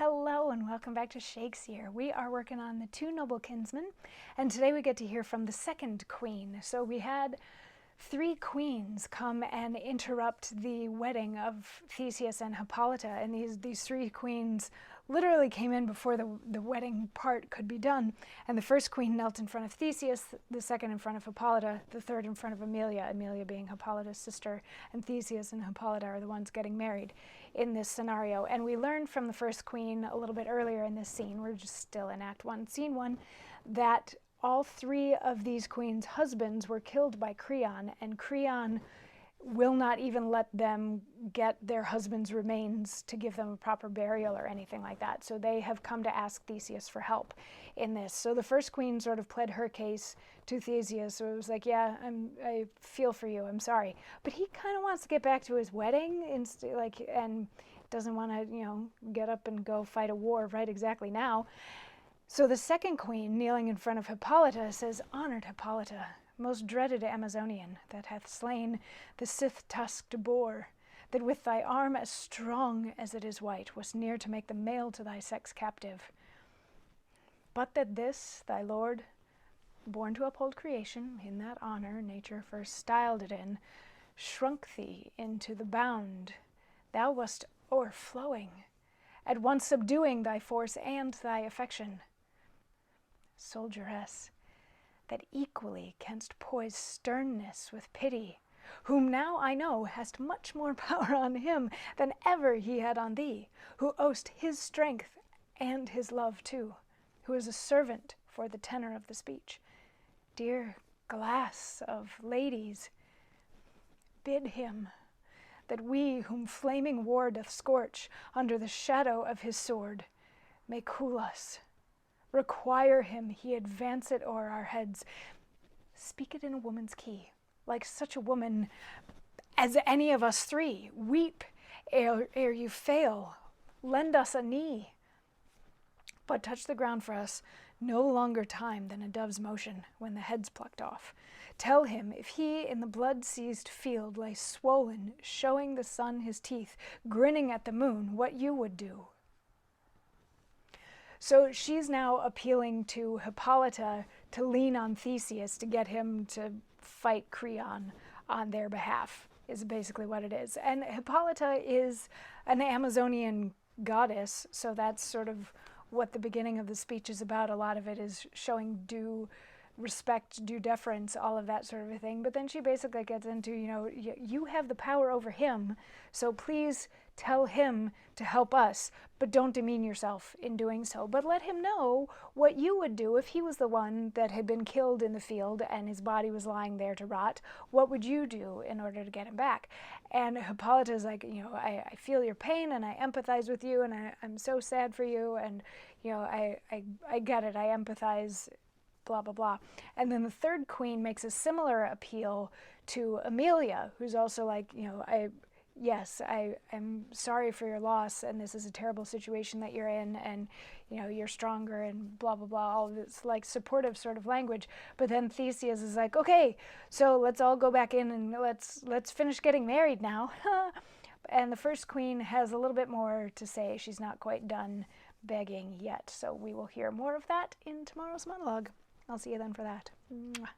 Hello and welcome back to Shakesyear. We are working on the two noble kinsmen, and today we get to hear from the second queen. So we had three queens come and interrupt the wedding of Theseus and Hippolyta, and these three queens literally came in before the wedding part could be done. And the first queen knelt in front of Theseus, the second in front of Hippolyta, the third in front of Emilia, Emilia being Hippolyta's sister, and Theseus and Hippolyta are the ones getting married in this scenario. And we learned from the first queen a little bit earlier in this scene, we're just still in Act 1, Scene 1, that all three of these queens' husbands were killed by Creon, and Creon will not even let them get their husbands' remains to give them a proper burial or anything like that. So they have come to ask Theseus for help in this. So the first queen sort of pled her case to Theseus. So it was like, yeah, I feel for you, I'm sorry. But he kind of wants to get back to his wedding and doesn't want to, get up and go fight a war right exactly now. So the second queen, kneeling in front of Hippolyta, says, "Honored Hippolyta, most dreaded Amazonian, that hath slain the scythe-tusked boar, that with thy arm as strong as it is white, was near to make the male to thy sex captive. But that this, thy lord, born to uphold creation, in that honor nature first styled it in, shrunk thee into the bound, thou wast o'erflowing, at once subduing thy force and thy affection. Soldieress, that equally canst poise sternness with pity, whom now I know hast much more power on him than ever he had on thee, who owest his strength and his love too, who is a servant for the tenor of the speech. Dear glass of ladies, bid him that we, whom flaming war doth scorch under the shadow of his sword, may cool us. Require him he advance it o'er our heads. Speak it in a woman's key, like such a woman as any of us three. Weep ere you fail. Lend us a knee. But touch the ground for us no longer time than a dove's motion when the head's plucked off. Tell him if he in the blood-seized field lay swollen, showing the sun his teeth, grinning at the moon, what you would do." So she's now appealing to Hippolyta to lean on Theseus to get him to fight Creon on their behalf, is basically what it is. And Hippolyta is an Amazonian goddess, so that's sort of what the beginning of the speech is about. A lot of it is showing due respect, due deference, all of that sort of a thing. But then she basically gets into, you have the power over him, so please tell him to help us, but don't demean yourself in doing so. But let him know what you would do if he was the one that had been killed in the field and his body was lying there to rot. What would you do in order to get him back? And Hippolyta is like, I feel your pain and I empathize with you and I'm so sad for you, and I get it, I empathize, blah, blah, blah. And then the third queen makes a similar appeal to Emilia, who's also like, I'm sorry for your loss, and this is a terrible situation that you're in, and you're stronger, and blah blah blah, all this like supportive sort of language. But then Theseus is like, okay, so let's all go back in and let's finish getting married now. And the first queen has a little bit more to say. She's not quite done begging yet, so we will hear more of that in tomorrow's monologue. I'll see you then for that. Mwah.